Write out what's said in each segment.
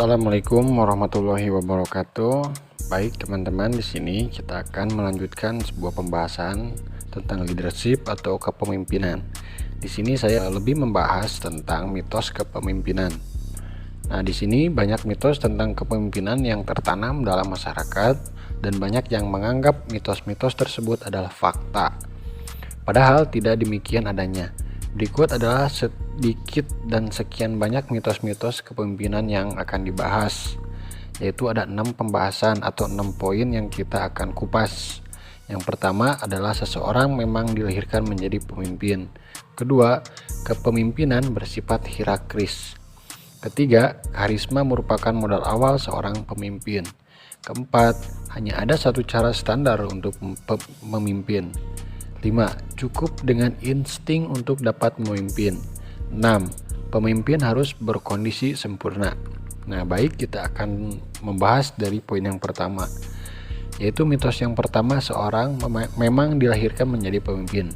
Assalamualaikum warahmatullahi wabarakatuh. Baik teman-teman, di sini kita akan melanjutkan sebuah pembahasan tentang leadership atau kepemimpinan. Di sini saya lebih membahas tentang mitos kepemimpinan. Nah, di sini banyak mitos tentang kepemimpinan yang tertanam dalam masyarakat dan banyak yang menganggap mitos-mitos tersebut adalah fakta. Padahal tidak demikian adanya. Berikut adalah sedikit dan sekian banyak mitos-mitos kepemimpinan yang akan dibahas, yaitu ada 6 pembahasan atau 6 poin yang kita akan kupas. Yang pertama adalah seseorang memang dilahirkan menjadi pemimpin. Kedua, kepemimpinan bersifat hierarkis. Ketiga, karisma merupakan modal awal seorang pemimpin. Keempat, hanya ada satu cara standar untuk memimpin. 5. Cukup dengan insting untuk dapat memimpin. 6. Pemimpin harus berkondisi sempurna. Nah, baik, kita akan membahas dari poin yang pertama, yaitu mitos yang pertama, seorang memang dilahirkan menjadi pemimpin.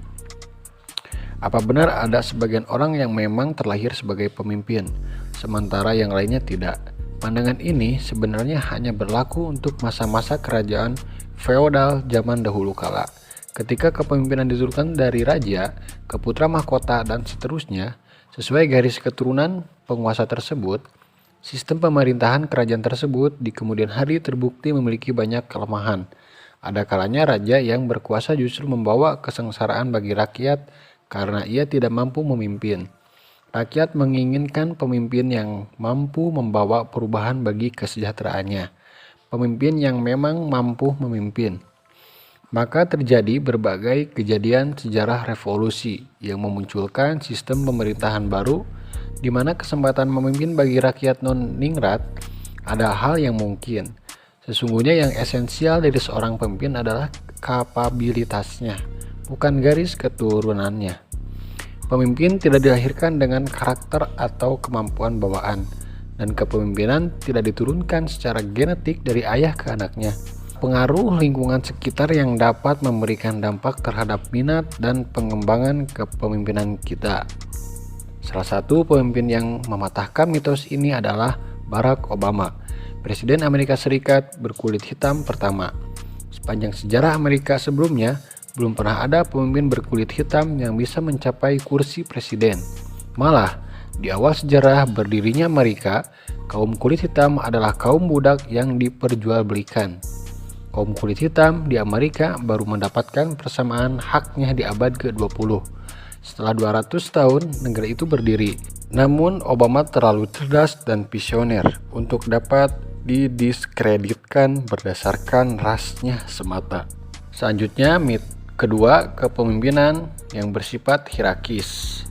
Apa benar ada sebagian orang yang memang terlahir sebagai pemimpin, sementara yang lainnya tidak? Pandangan ini sebenarnya hanya berlaku untuk masa-masa kerajaan feodal zaman dahulu kala. Ketika kepemimpinan diturunkan dari raja ke putra mahkota dan seterusnya, sesuai garis keturunan penguasa tersebut, sistem pemerintahan kerajaan tersebut di kemudian hari terbukti memiliki banyak kelemahan. Ada kalanya raja yang berkuasa justru membawa kesengsaraan bagi rakyat karena ia tidak mampu memimpin. Rakyat menginginkan pemimpin yang mampu membawa perubahan bagi kesejahteraannya, pemimpin yang memang mampu memimpin. Maka terjadi berbagai kejadian sejarah revolusi yang memunculkan sistem pemerintahan baru, di mana kesempatan memimpin bagi rakyat non-ningrat ada hal yang mungkin. Sesungguhnya yang esensial dari seorang pemimpin adalah kapabilitasnya, bukan garis keturunannya. Pemimpin tidak dilahirkan dengan karakter atau kemampuan bawaan, dan kepemimpinan tidak diturunkan secara genetik dari ayah ke anaknya. Pengaruh lingkungan sekitar yang dapat memberikan dampak terhadap minat dan pengembangan kepemimpinan kita. Salah satu pemimpin yang mematahkan mitos ini adalah Barack Obama, Presiden Amerika Serikat berkulit hitam pertama. Sepanjang sejarah Amerika sebelumnya, belum pernah ada pemimpin berkulit hitam yang bisa mencapai kursi presiden. Malah, di awal sejarah berdirinya Amerika, kaum kulit hitam adalah kaum budak yang diperjualbelikan. Kaum kulit hitam di Amerika baru mendapatkan persamaan haknya di abad ke-20. Setelah 200 tahun negara itu berdiri. Namun Obama terlalu cerdas dan visioner untuk dapat didiskreditkan berdasarkan rasnya semata. Selanjutnya, kedua, kepemimpinan yang bersifat hierarkis.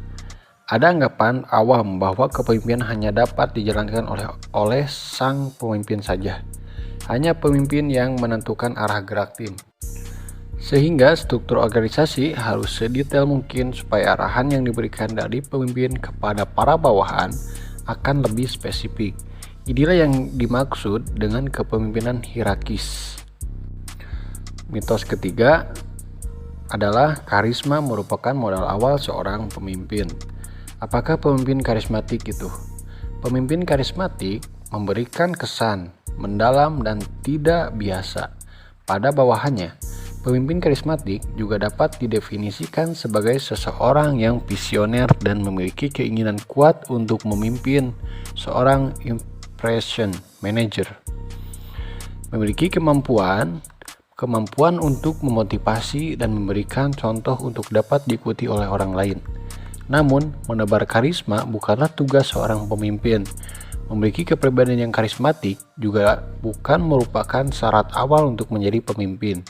Ada anggapan awam bahwa kepemimpinan hanya dapat dijalankan oleh sang pemimpin saja. Hanya pemimpin yang menentukan arah gerak tim. Sehingga struktur organisasi harus sedetail mungkin supaya arahan yang diberikan dari pemimpin kepada para bawahan akan lebih spesifik. Inilah yang dimaksud dengan kepemimpinan hierarkis. Mitos ketiga adalah karisma merupakan modal awal seorang pemimpin. Apakah pemimpin karismatik itu? Pemimpin karismatik memberikan kesan mendalam dan tidak biasa pada bawahannya. Pemimpin karismatik juga dapat didefinisikan sebagai seseorang yang visioner dan memiliki keinginan kuat untuk memimpin, seorang impression manager. Memiliki kemampuan untuk memotivasi dan memberikan contoh untuk dapat diikuti oleh orang lain. Namun, menebar karisma bukanlah tugas seorang pemimpin. Memiliki kepribadian yang karismatik juga bukan merupakan syarat awal untuk menjadi pemimpin.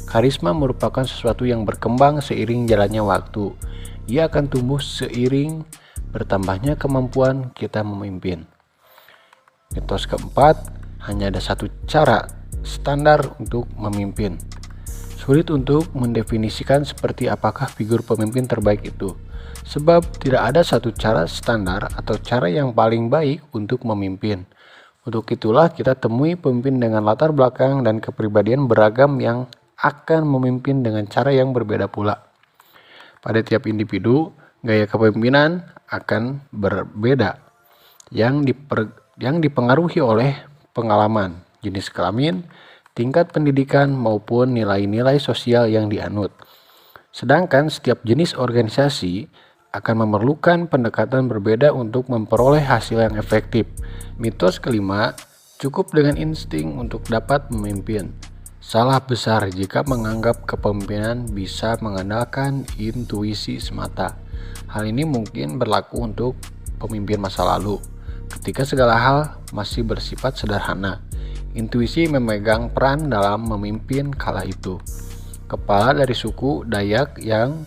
Karisma merupakan sesuatu yang berkembang seiring jalannya waktu. Ia akan tumbuh seiring bertambahnya kemampuan kita memimpin. Mitos keempat, hanya ada satu cara standar untuk memimpin. Sulit untuk mendefinisikan seperti apakah figur pemimpin terbaik itu. Sebab tidak ada satu cara standar atau cara yang paling baik untuk memimpin. Untuk itulah kita temui pemimpin dengan latar belakang dan kepribadian beragam yang akan memimpin dengan cara yang berbeda pula. Pada tiap individu, gaya kepemimpinan akan berbeda. Yang yang dipengaruhi oleh pengalaman, jenis kelamin, tingkat pendidikan, maupun nilai-nilai sosial yang dianut. Sedangkan setiap jenis organisasi akan memerlukan pendekatan berbeda untuk memperoleh hasil yang efektif. Mitos kelima, cukup dengan insting untuk dapat memimpin. Salah besar jika menganggap kepemimpinan bisa mengandalkan intuisi semata. Hal ini mungkin berlaku untuk pemimpin masa lalu, ketika segala hal masih bersifat sederhana. Intuisi memegang peran dalam memimpin kala itu. Kepala dari suku Dayak yang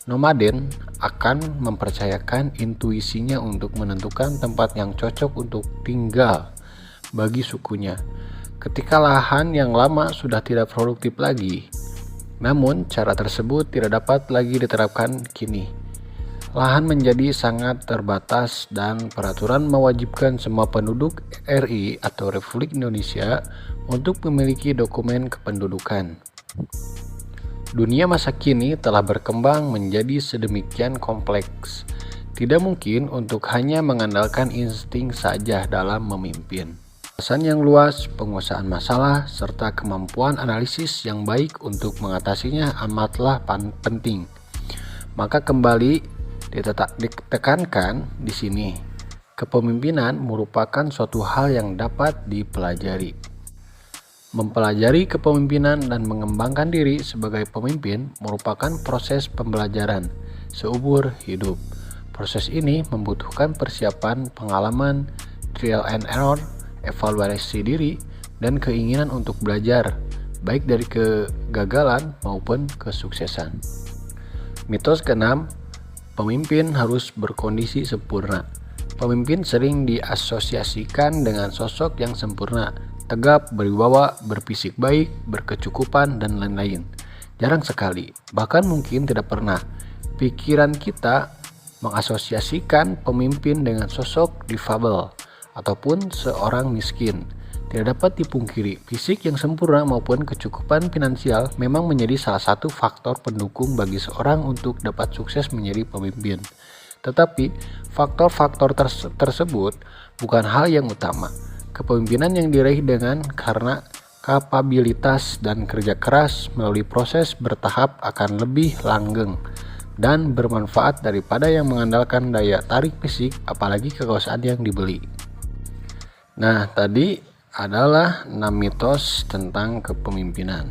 nomaden akan mempercayakan intuisinya untuk menentukan tempat yang cocok untuk tinggal bagi sukunya. Ketika lahan yang lama sudah tidak produktif lagi, namun cara tersebut tidak dapat lagi diterapkan kini. Lahan menjadi sangat terbatas dan peraturan mewajibkan semua penduduk RI atau Republik Indonesia untuk memiliki dokumen kependudukan. Dunia masa kini telah berkembang menjadi sedemikian kompleks. Tidak mungkin untuk hanya mengandalkan insting saja dalam memimpin. Wawasan yang luas, penguasaan masalah, serta kemampuan analisis yang baik untuk mengatasinya amatlah penting. Maka kembali ditekankan di sini, kepemimpinan merupakan suatu hal yang dapat dipelajari. Mempelajari kepemimpinan dan mengembangkan diri sebagai pemimpin merupakan proses pembelajaran seumur hidup. Proses ini membutuhkan persiapan, pengalaman, trial and error, evaluasi diri, dan keinginan untuk belajar, baik dari kegagalan maupun kesuksesan. Mitos keenam, pemimpin harus berkondisi sempurna. Pemimpin sering diasosiasikan dengan sosok yang sempurna, tegap, berwibawa, berfisik baik, berkecukupan, dan lain-lain. Jarang sekali, bahkan mungkin tidak pernah, pikiran kita mengasosiasikan pemimpin dengan sosok difabel ataupun seorang miskin. Tidak dapat dipungkiri, fisik yang sempurna maupun kecukupan finansial memang menjadi salah satu faktor pendukung bagi seorang untuk dapat sukses menjadi pemimpin. Tetapi, faktor-faktor tersebut bukan hal yang utama. Kepemimpinan yang diraih dengan karena kapabilitas dan kerja keras melalui proses bertahap akan lebih langgeng dan bermanfaat daripada yang mengandalkan daya tarik fisik, apalagi kekuasaan yang dibeli. Nah, tadi adalah 6 mitos tentang kepemimpinan.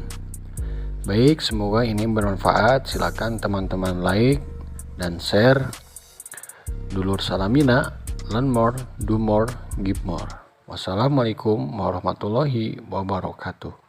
Baik, semoga ini bermanfaat. Silakan teman-teman like dan share. Dulur Salamina, learn more, do more, give more. Wassalamualaikum warahmatullahi wabarakatuh.